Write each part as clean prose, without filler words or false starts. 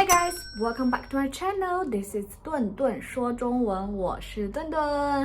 Hey guys, welcome back to my channel. This is 顿顿说中文，我是顿顿。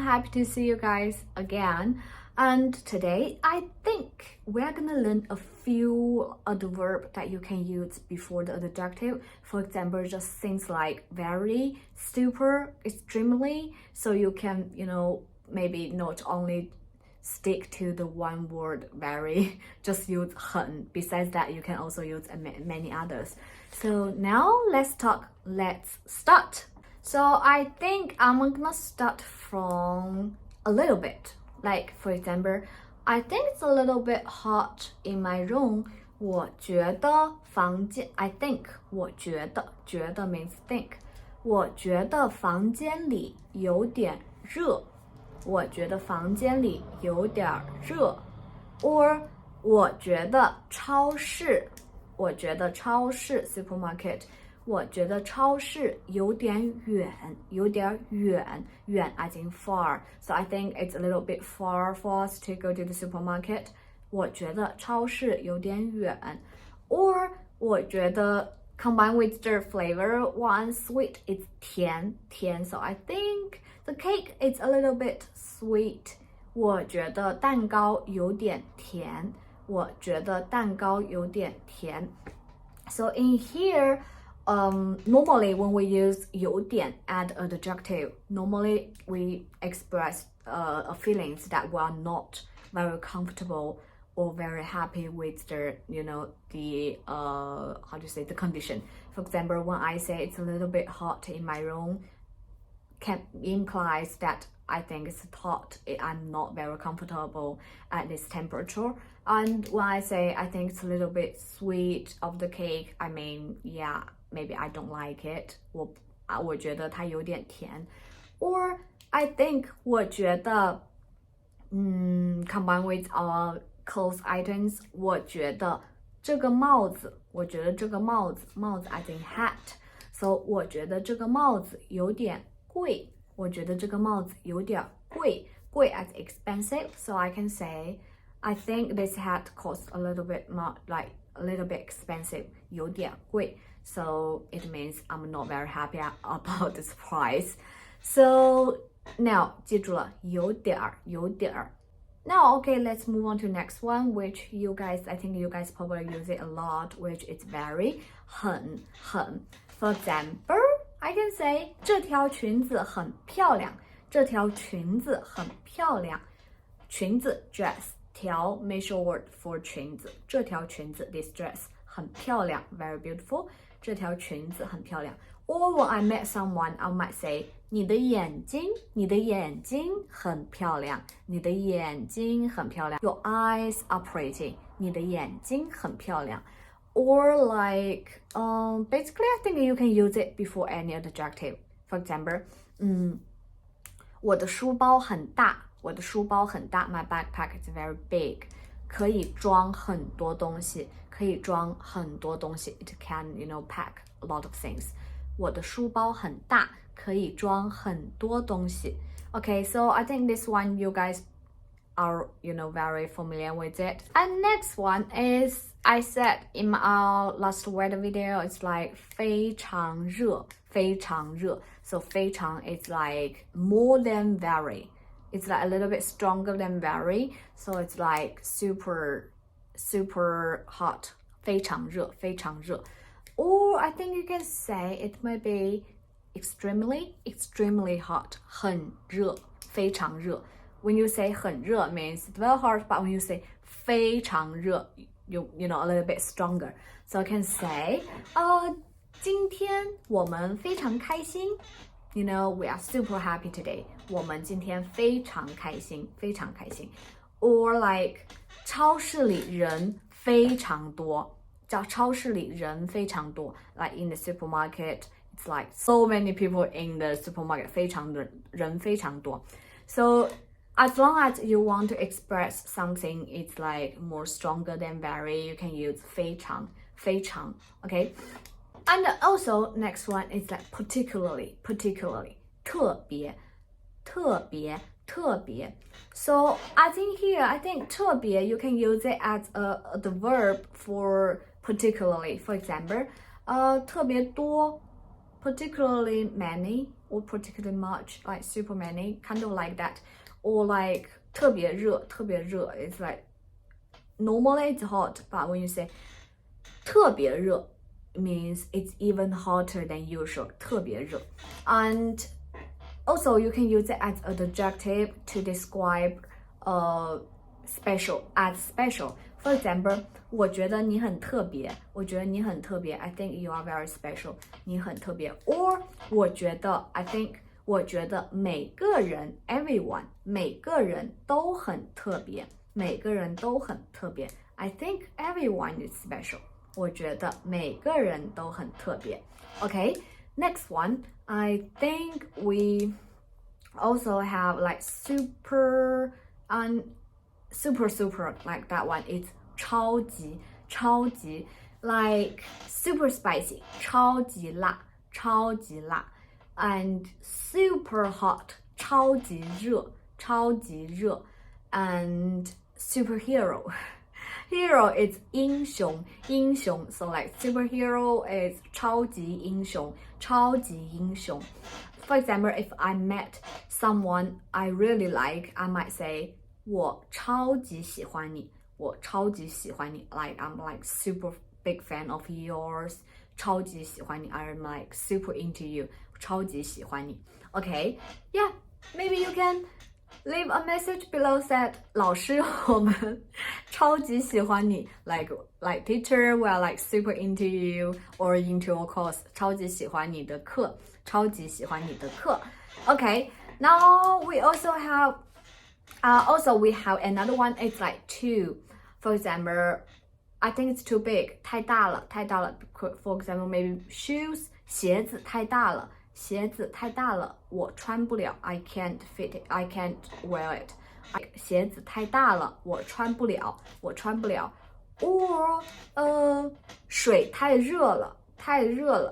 Happy to see you guys again. And today, I think we're gonna learn a few adverb that you can use before the adjective. For example, just things like very, super, extremely. So you can, maybe not only stick to the one word very, just use 很. Besides that, you can also use many others. So now let's start. So I think I'm gonna start from a little bit. Like for example, I think it's a little bit hot in my room. 我觉得房间 I think 我觉得 means think. 我觉得房间里有点热。我觉得房间里有点热 or 我觉得超市 supermarket 我觉得超市有点远 as in far, so I think it's a little bit far for us to go to the supermarket. 我觉得超市有点远 or 我觉得 combined with the flavor, one sweet is 甜 so I think the cake is a little bit sweet. 我觉得蛋糕有点甜 So in here, normally when we use 有点 add an adjective, normally we express feelings that we are not very comfortable or very happy with the, the condition. For example, when I say it's a little bit hot in my room, implies that I think it's hot, I'm not very comfortable at this temperature. And when I say I think it's a little bit sweet of the cake, I mean, yeah, maybe I don't like it. 我觉得它有点甜 Or I think 我觉得combined with our clothes items, 我觉得这个帽子 as in hat. So 我觉得这个帽子有点贵 我觉得这个帽子有点贵 as expensive, so I can say I think this hat costs a little bit more, like a little bit expensive 有点贵 so it means I'm not very happy about this price. So now 记住了有点 Now, okay, let's move on to next one, which I think you guys probably use it a lot, which is very 很 For example, I can say 这条裙子很漂亮裙子 dress 条 measure word for 裙子这条裙子 this dress 很漂亮 very beautiful 这条裙子很漂亮 Or when I met someone, I might say 你的眼睛很漂亮 Your eyes are pretty 你的眼睛很漂亮 Or like, basically I think you can use it before any adjective. For example, 我的书包很大 My backpack is very big. 可以装很多东西 It can, pack a lot of things. 我的书包很大可以装很多东西 Okay, so I think this one you guys are, very familiar with it. And next one is, I said in our last word video, it's like 非常热 So 非常 is like more than very. It's like a little bit stronger than very. So it's like super hot 非常热 Or I think you can say it may be extremely hot 很热非常热 When you say 很热 means it's very hot, but when you say 非常热 you know, a little bit stronger. So I can say, 今天我们非常开心 we are super happy today. 我们今天非常开心 Or like 超市里人非常多 Like in the supermarket, it's like so many people in the supermarket 人非常多 So as long as you want to express something, it's like more stronger than very, you can use 非常 okay? And also next one is like particularly 特别 So I think here, I think 特别 you can use it as the verb for particularly. For example, 特别多 particularly many or particularly much, like super many, kind of like that. Or like 特别热 it's like normally it's hot, but when you say 特别热 means it's even hotter than usual, 特别热. And also you can use it as an adjective to describe special, as special. For example, 我觉得你很特别 I think you are very special, 你很特别 Or 我觉得每个人 everyone 每个人都很特别 I think everyone is special, 我觉得每个人都很特别 Okay, next one. I think we also have like super and super like that one. It's 超级 like super spicy 超级辣 and super hot 超级热 and superhero hero is 英雄 so like superhero is 超级英雄 For example, if I met someone I really like, I might say 我超级喜欢你 like I'm like super big fan of yours 超级喜欢你 I'm like super into you 超级喜欢你 Okay, yeah, maybe you can leave a message below said 老师我们超级喜欢你 like teacher, we are like super into you or into your course 超级喜欢你的课 Okay, now we also have we have another one. It's like too. For example, I think it's too big. 太大了 For example, maybe shoes 鞋子太大了我穿不了 I can't fit it. I can't wear it. 鞋子太大了我穿不了 Or 水太热了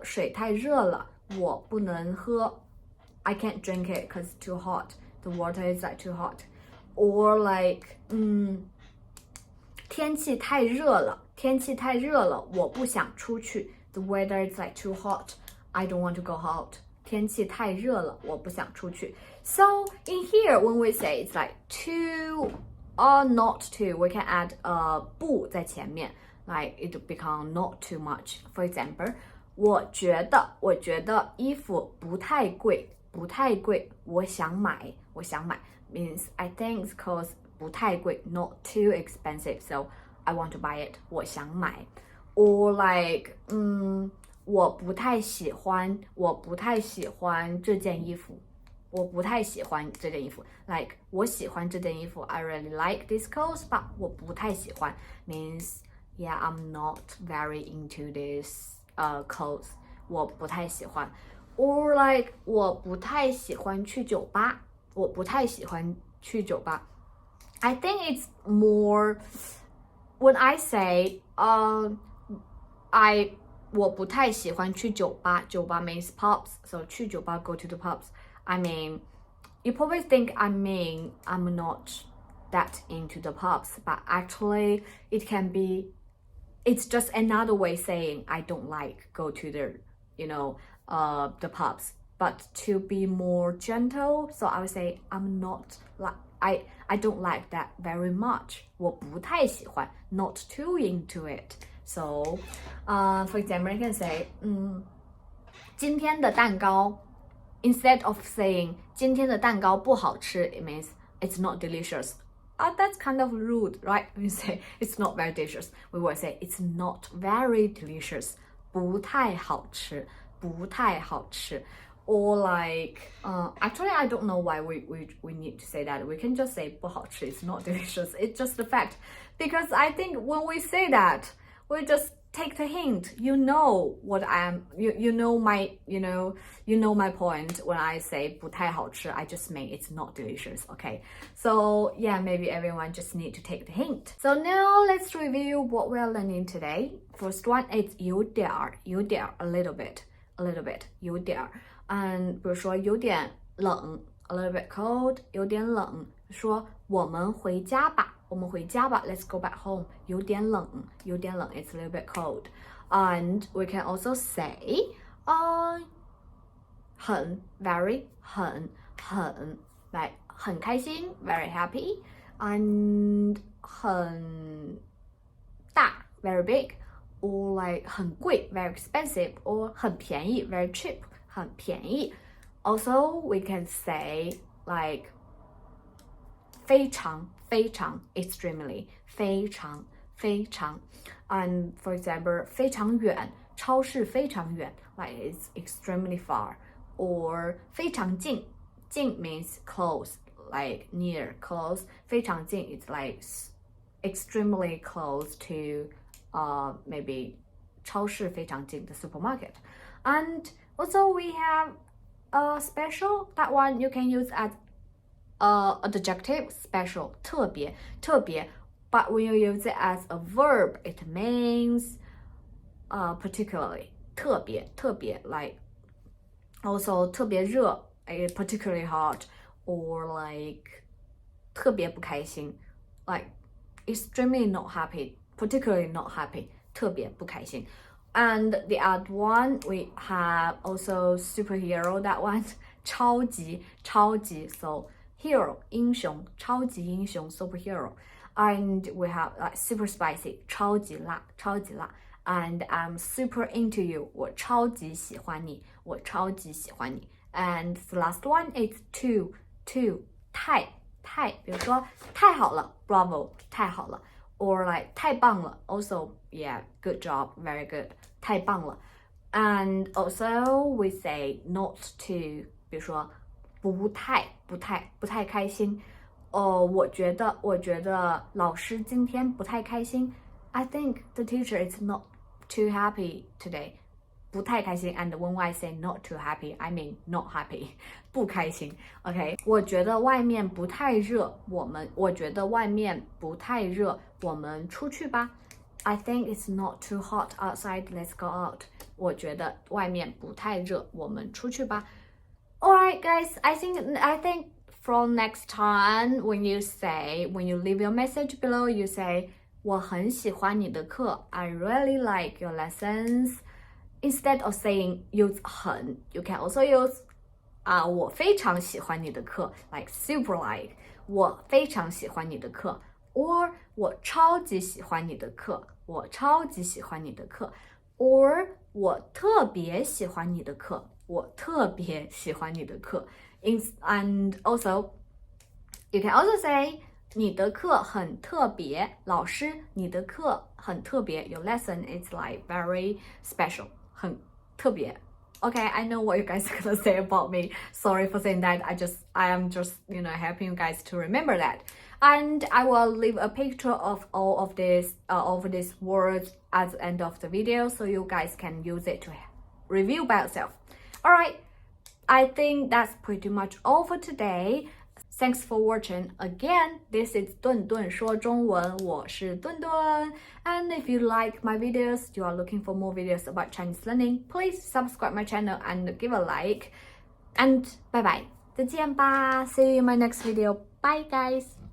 水太热了我不能喝 I can't drink it because it's too hot. The water is like too hot. Or like 天气太热了我不想出去 The weather is like too hot. I don't want to go out. 天气太热了我不想出去 So in here when we say it's like too or not too, we can add 不在前面 like it become not too much. For example, 我觉得衣服不太贵我想买 means I think it's cause 不太贵 not too expensive, so I want to buy it 我想买 Or like 我不太喜欢这件衣服 like 我喜欢这件衣服 I really like this clothes, but 我不太喜欢 means yeah, I'm not very into this clothes 我不太喜欢 Or like 我不太喜欢去酒吧 I think it's more when I say 我不太喜欢去酒吧 means pubs, so 去酒吧 go to the pubs. I mean, you probably think I mean I'm not that into the pubs, but actually it can be, it's just another way saying I don't like go to the, the pubs. But to be more gentle, so I would say I'm not like, I don't like that very much. 我不太喜欢 not too into it. So, for example, you can say, 今天的蛋糕 instead of saying 今天的蛋糕不好吃 it means it's not delicious. That's kind of rude, right? When you say it's not very delicious, we will say it's not very delicious. 不太好吃 Or like, actually, I don't know why we need to say that. We can just say 不好吃 it's not delicious. It's just the fact. Because I think when we say that, we just take the hint. You know what I am. You know my point when I say 不太好吃 I just mean it's not delicious. Okay. So yeah, maybe everyone just need to take the hint. So now let's review what we're learning today. First one is 有点 a little bit 有点 and 比如说有点冷 a little bit cold 有点冷说我们回家吧 let's go back home 有点冷 it's a little bit cold And we can also say 很 very 很 like 很开心 very happy, and 很大 very big, or like 很贵 very expensive, or 很便宜 very cheap 很便宜。Also we can say like 非常 extremely 非常 and for example 非常远超市非常远 like it's extremely far, or 非常近 近 means close like near close, 非常近 it's like extremely close to maybe 超市非常近 the supermarket. And also we have a special, that one you can use as adjective special 特别 but when you use it as a verb it means particularly 特别 like also 特别热 particularly hot, or like 特别不开心 like extremely not happy, particularly not happy 特别不开心。 And the other one we have also superhero, that one 超级 so hero 英雄超级英雄 superhero, and we have like super spicy 超级辣 and I'm super into you 我超级喜欢你 and the last one is too 太比如说太好了 bravo 太好了， or like 太棒了 also yeah good job very good 太棒了。 And also we say not to 比如说不太开心，我觉得老师今天不太开心。 I think the teacher is not too happy today 不太开心。 And when I say not too happy I mean not happy 不开心。 OK 我觉得外面不太热，我觉得外面不太热，我们出去吧。 I think it's not too hot outside, let's go out 我觉得外面不太热，我们出去吧。 Alright guys, I think from next time when you leave your message below, you say 我很喜欢你的课 I really like your lessons. Instead of saying use 很 you can also use 我非常喜欢你的课 like super like 我非常喜欢你的课 or 我超级喜欢你的课 or 我特别喜欢你的课 and also you can also say 你的课很特别，老师，你的课很特别 your lesson is like very special 很特别。 Okay, I know what you guys are gonna say about me. Sorry for saying that. I am just helping you guys to remember that. And I will leave a picture of all of these words at the end of the video so you guys can use it to review by yourself. Alright, I think that's pretty much all for today. Thanks for watching. Again, this is 顿顿说中文，我是顿顿。And if you like my videos, you are looking for more videos about Chinese learning, please subscribe my channel and give a like. And bye bye. 再见吧. See you in my next video. Bye guys.